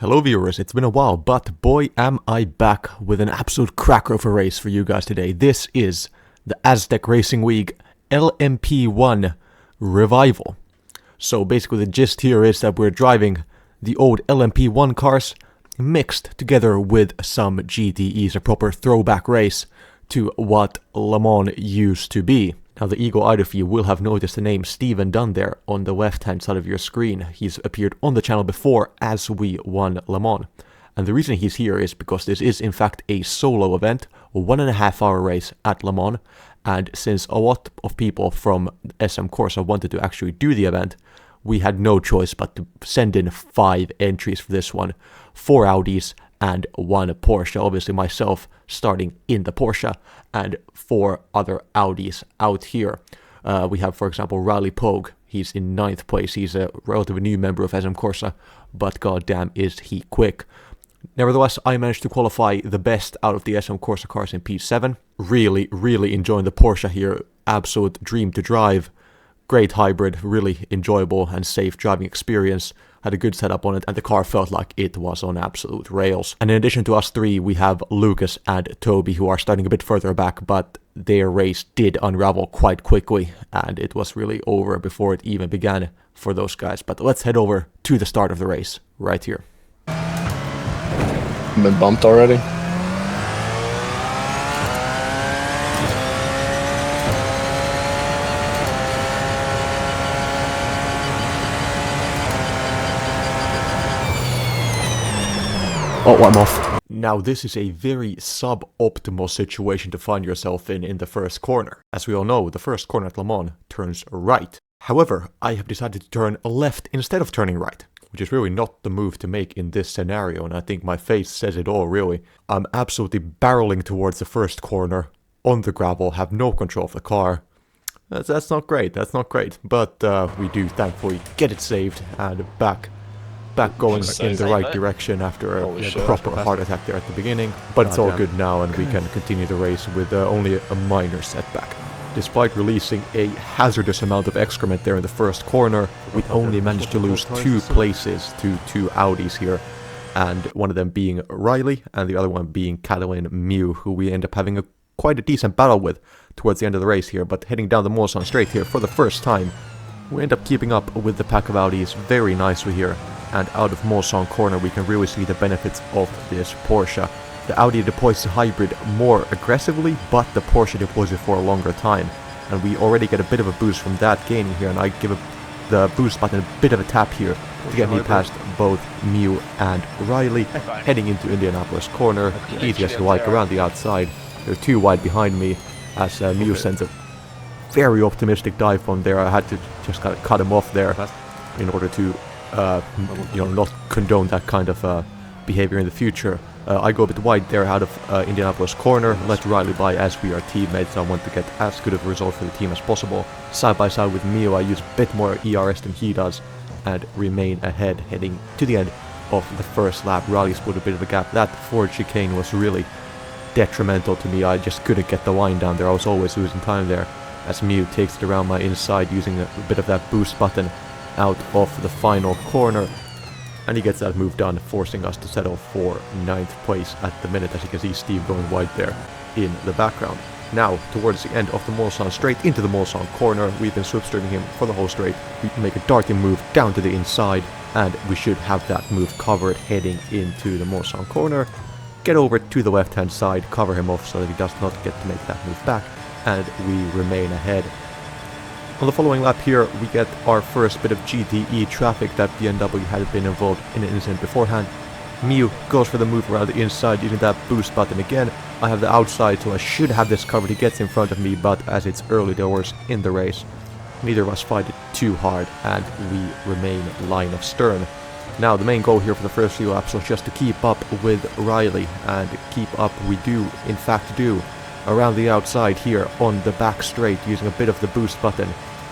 Hello viewers, it's been a while, but boy am I back with an absolute cracker of a race for you guys today. This is the Azz Tech Racing Week LMP1 Revival. So basically the gist here is that we're driving the old LMP1 cars mixed together with some GTEs, a proper throwback race to what Le Mans used to be. Now the eagle-eyed of you will have noticed the name Steven Dunn there on the left-hand side of your screen. He's appeared on the channel before as we won Le Mans. And the reason he's here is because this is in fact a solo event, a 1.5 hour race at Le Mans. And since a lot of people from SM Corsa wanted to actually do the event, we had no choice but to send in 5 entries for this one. 4 Audis and 1 Porsche, obviously myself starting in the Porsche, and 4 other Audis out here. We have, for example, Riley Pogue. He's in 9th place. He's a relatively new member of SM Corsa, but goddamn is he quick. Nevertheless, I managed to qualify the best out of the SM Corsa cars in P7. Really enjoying the Porsche here. Absolute dream to drive. Great hybrid, really enjoyable and safe driving experience. Had a good setup on it, and the car felt like it was on absolute rails. And in addition to us 3, we have Lucas and Toby, who are starting a bit further back, but their race did unravel quite quickly, and it was really over before it even began for those guys. But let's head over to the start of the race, right here. Been bumped already? Oh, I'm off. Now this is a very suboptimal situation to find yourself in the first corner. As we all know, the first corner at Le Mans turns right. However, I have decided to turn left instead of turning right, which is really not the move to make in this scenario, and I think my face says it all really. I'm absolutely barreling towards the first corner on the gravel, have no control of the car. That's not great, but we do thankfully get it saved and back going in the right direction after a proper heart attack there at the beginning. But it's all good now, and we can continue the race with only a minor setback. Despite releasing a hazardous amount of excrement there in the first corner, we only managed to lose 2 places to 2 Audis here, and one of them being Riley and the other one being Catalin Mew, who we end up having quite a decent battle with towards the end of the race here. But heading down the Mulsanne straight here for the first time, we end up keeping up with the pack of Audis very nicely here. And out of Mulsanne corner we can really see the benefits of this Porsche. The Audi deploys the hybrid more aggressively, but the Porsche deploys it for a longer time. And we already get a bit of a boost from that gaining here, and I give the boost button a bit of a tap here to get me past both Mew and Riley, heading into Indianapolis corner. Easy as you like around the outside. They're too wide behind me as Mew sends a very optimistic dive bomb there. I had to just kind of cut him off there in order to not condone that kind of behavior in the future. I go a bit wide there out of Indianapolis corner, let Riley by as we are teammates. I want to get as good of a result for the team as possible. Side by side with Mew, I use a bit more ERS than he does and remain ahead heading to the end of the first lap. Riley split a bit of a gap. That forward chicane was really detrimental to me. I just couldn't get the line down there. I was always losing time there as Mew takes it around my inside using a bit of that boost button out of the final corner, and he gets that move done, forcing us to settle for 9th place at the minute. As you can see, Steve going wide there in the background. Now towards the end of the Mulsanne straight into the Mulsanne corner, we've been slipstreaming him for the whole straight. We can make a darting move down to the inside, and we should have that move covered heading into the Mulsanne corner. Get over to the left hand side, cover him off so that he does not get to make that move back, and we remain ahead. On the following lap here, we get our first bit of GTE traffic that BMW had been involved in an incident beforehand. Mew goes for the move around the inside using that boost button again. I have the outside, so I should have this covered. He gets in front of me, but as it's early doors in the race, neither of us fight it too hard, and we remain line of stern. Now the main goal here for the first few laps was just to keep up with Riley, and keep up we do, in fact do. Around the outside here on the back straight using a bit of the boost button.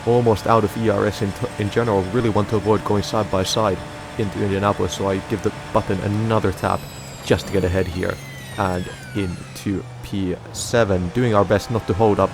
Almost out of ERS in general. Really want to avoid going side by side into Indianapolis, so I give the button another tap just to get ahead here and into P7. Doing our best not to hold up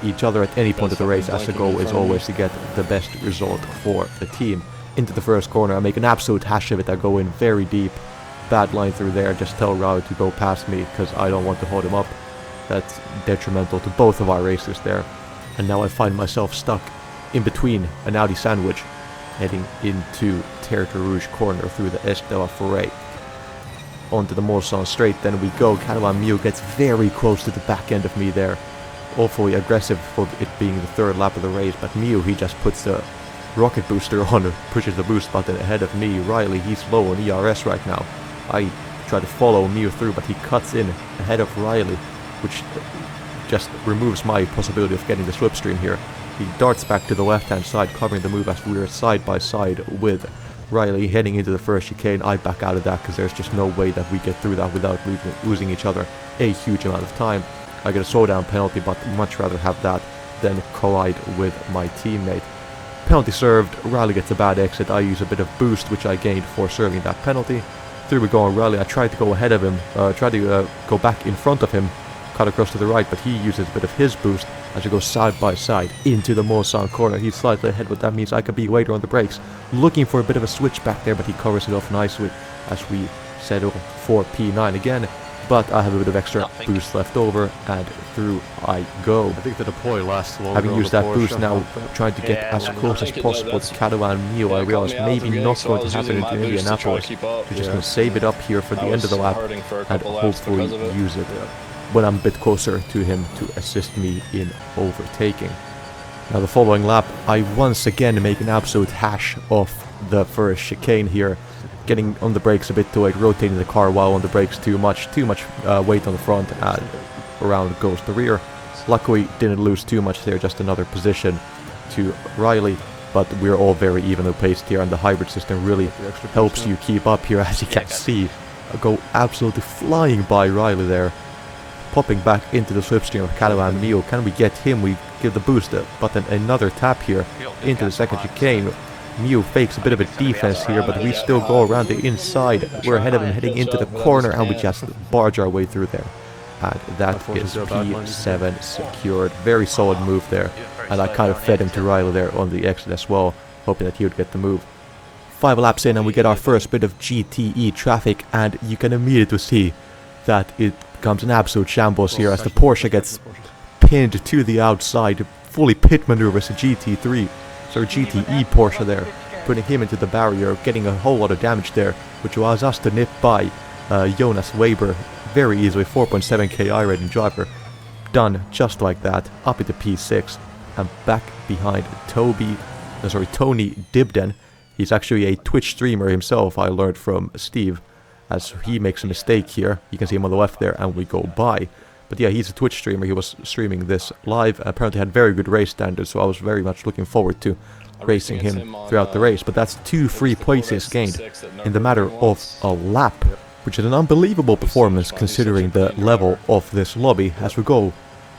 each other at any point of the race, as the goal is always to get the best result for the team. into the first corner. I make an absolute hash of it. I go in very deep. Bad line through there. Just tell Riley to go past me because I don't want to hold him up. That's detrimental to both of our racers there. And now I find myself stuck in between an Audi sandwich heading into Terre de Rouge corner through the Est de la Forêt. Onto the Mulsanne straight, then we go. Canavan Mew gets very close to the back end of me there. Awfully aggressive for it being the third lap of the race, but Mew, he just puts the rocket booster on, pushes the boost button ahead of me. Riley, he's low on ERS right now. I try to follow Mew through, but he cuts in ahead of Riley, which just removes my possibility of getting the slipstream here. He darts back to the left-hand side, covering the move as we are side by side with Riley heading into the first chicane. I back out of that because there's just no way that we get through that without losing each other a huge amount of time. I get a slowdown penalty, but much rather have that than collide with my teammate. Penalty served, Riley gets a bad exit. I use a bit of boost, which I gained for serving that penalty. Through we go on Riley. I tried to go ahead of him, tried to go back in front of him, cut across to the right, but he uses a bit of his boost as we go side by side into the Mulsanne corner. He's slightly ahead, but that means I could be later on the brakes. Looking for a bit of a switch back there, but he covers it off nicely as we settle for P9 again. But I have a bit of extra boost left over, and through I go. I think the deploy lasts longer. Having used that boost now, trying to get as close as possible to Canavan Mew. I realize maybe not going to happen into Indianapolis. We're just going to save it up here for the end of the lap and hopefully use it when I'm a bit closer to him to assist me in overtaking. Now the following lap, I once again make an absolute hash of the first chicane here. Getting on the brakes a bit too late, rotating the car while on the brakes too much weight on the front, and around goes the rear. Luckily didn't lose too much there, just another position to Riley, but we're all very evenly paced here, and the hybrid system really helps you keep up here. As you can see, I go absolutely flying by Riley there, popping back into the slipstream of Canavan Mew. Can we get him? We give the boost button another tap here into the second chicane. Mew fakes a bit of a defense here, but we still go around the inside. We're ahead of him heading into the corner, and we just barge our way through there. And that is P7 secured. Very solid move there. And I kind of fed him to Riley there on the exit as well, hoping that he would get the move. 5 laps in and we get our first bit of GTE traffic, and you can immediately see that it becomes an absolute shambles here as the Porsche gets pinned to the outside. Fully pit maneuvers a GT3. So GTE Porsche there, putting him into the barrier, getting a whole lot of damage there, which allows us to nip by Jonas Weber very easily. 4.7k I-rating driver, done just like that, up into P6, and back behind Tony Dibden. He's actually a Twitch streamer himself, I learned from Steve, as he makes a mistake here. You can see him on the left there, and we go by. But yeah, he's a Twitch streamer. He was streaming this live. Apparently had very good race standards, so I was very much looking forward to racing him throughout the race. But that's 2 free places gained in the matter of a lap, which is an unbelievable performance considering the level of this lobby. As we go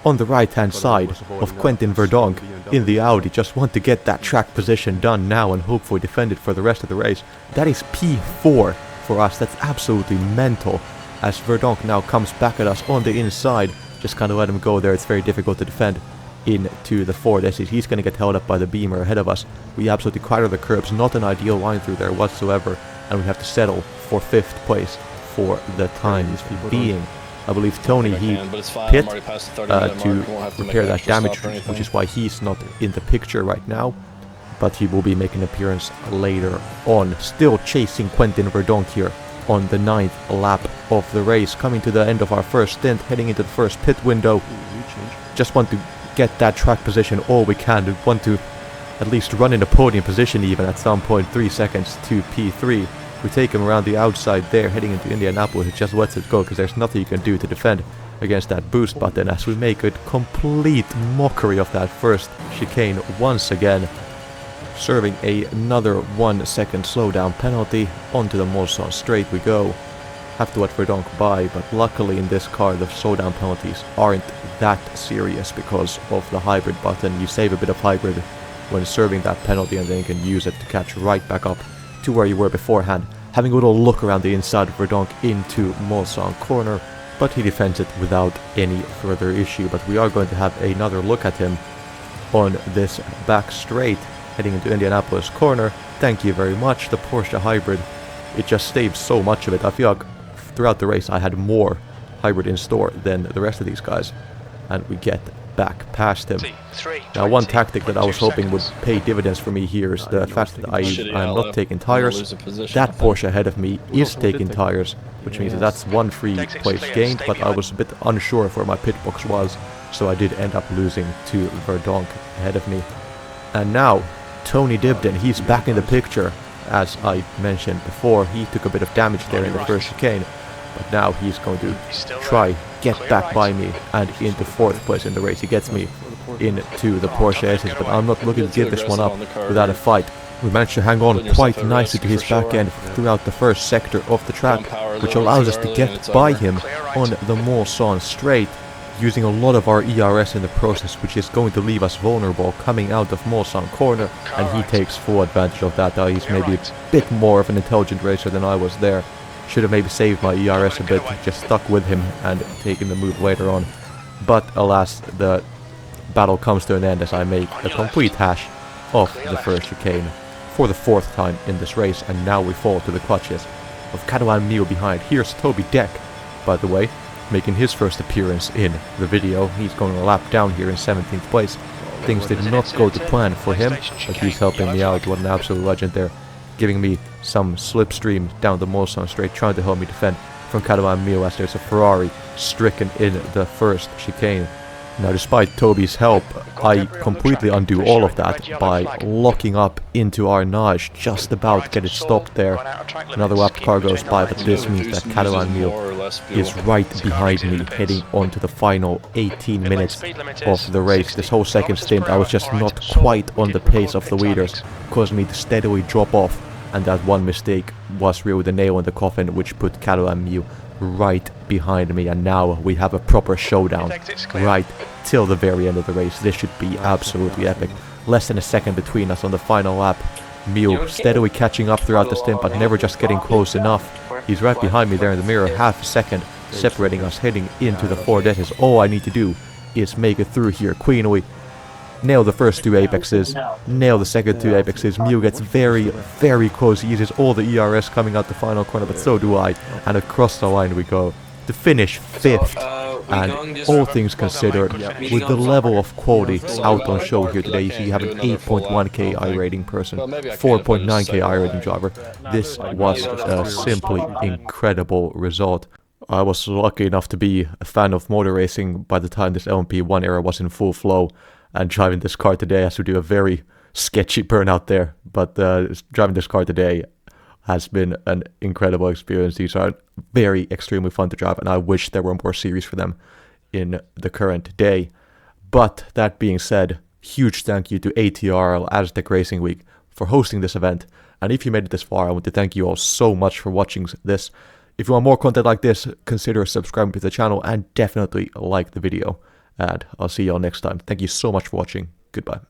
on the right-hand side of Quentin Verdonk in the Audi, just want to get that track position done now and hopefully defend it for the rest of the race. That is P4 for us. That's absolutely mental. As Verdonk now comes back at us on the inside, just kind of let him go there. It's very difficult to defend into the Ford SE. He's going to get held up by the Beamer ahead of us. We absolutely crowded the curbs, not an ideal line through there whatsoever, and we have to settle for 5th place for the time being. I believe Tony, he pit to repair that damage, which is why he's not in the picture right now, but he will be making an appearance later on. Still chasing Quentin Verdonk here on the 9th lap of the race, coming to the end of our first stint, heading into the first pit window. Just want to get that track position all we can. We want to at least run in a podium position even at some point. 3 seconds to P3. We take him around the outside there, heading into Indianapolis. It just lets it go because there's nothing you can do to defend against that boost button, as we make a complete mockery of that first chicane once again, serving another 1 second slowdown penalty. Onto the Mulsanne straight we go. Have to let Verdonk by, but luckily in this car the slowdown penalties aren't that serious because of the hybrid button. You save a bit of hybrid when serving that penalty, and then you can use it to catch right back up to where you were beforehand. Having a little look around the inside of Verdonk into Mulsanne corner, but he defends it without any further issue. But we are going to have another look at him on this back straight. heading into Indianapolis corner. Thank you very much. The Porsche hybrid, it just saves so much of it. I feel like throughout the race I had more hybrid in store than the rest of these guys. And we get back past him. Now one tactic that I was hoping would pay dividends for me here is the fact that I'm not taking tires. That Porsche ahead of me is taking tires, which means that that's one free place gained, but I was a bit unsure of where my pit box was, so I did end up losing to Verdonk ahead of me. And now Tony Dibden, he's back in the picture. As I mentioned before, he took a bit of damage there in the first chicane, but now he's going to try get back by me and into 4th place in the race. He gets me into the Porsche S's, but I'm not looking to give this one up without a fight. We managed to hang on quite nicely to his back end throughout the first sector of the track, which allows us to get by him on the Mulsanne straight, using a lot of our ERS in the process, which is going to leave us vulnerable coming out of Mulsanne corner, and he takes full advantage of that. He's maybe a bit more of an intelligent racer than I was there. Should have maybe saved my ERS a bit, just stuck with him and taken the move later on. But alas, the battle comes to an end as I make a complete hash of the first chicane for the 4th time in this race, and now we fall to the clutches of Catalan Mio behind. Here's Toby Deck, by the way, making his first appearance in the video. He's going a lap down here in 17th place. Things did not go to plan for him, but he's helping me out. What an absolute legend there, giving me some slipstream down the Mulsanne straight, trying to help me defend from Catalan Mio as there's a Ferrari stricken in the first chicane. Now, despite Toby's help, I completely undo all of that by locking up into Arnage, just about get it stopped there. Another lap car goes by, but this means that Catalan Mio is right behind me, heading on to the final 18 minutes of the race. This whole second stint, I was just not quite on the pace of the leaders, causing me to steadily drop off, and that one mistake was really the nail in the coffin, which put Catalan Mio right behind me, and now we have a proper showdown right till the very end of the race. This should be absolutely epic. Less than a second between us on the final lap. Mio steadily catching up throughout the stint, but never just getting close enough. He's right behind me there in the mirror, half a second separating us, heading into the 4 Des's. All I need to do is make it through here cleanly, nail the first 2 apexes, nail the second 2 apexes. Mio gets very, very close. He uses all the ERS coming out the final corner, but so do I. And across the line we go to finish 5th. And all things considered, with the level of quality out on show here today, you see you have an 8.1k I rating person, 4.9k I rating driver. This was a simply incredible result. I was lucky enough to be a fan of motor racing by the time this LMP1 era was in full flow, and driving this car today has to do a very sketchy burnout there, but driving this car today has been an incredible experience. These are very extremely fun to drive, and I wish there were more series for them in the current day. But that being said, huge thank you to ATRL, Azz Tech Racing Week, for hosting this event. And if you made it this far, I want to thank you all so much for watching this. If you want more content like this, consider subscribing to the channel and definitely like the video. And I'll see you all next time. Thank you so much for watching. Goodbye.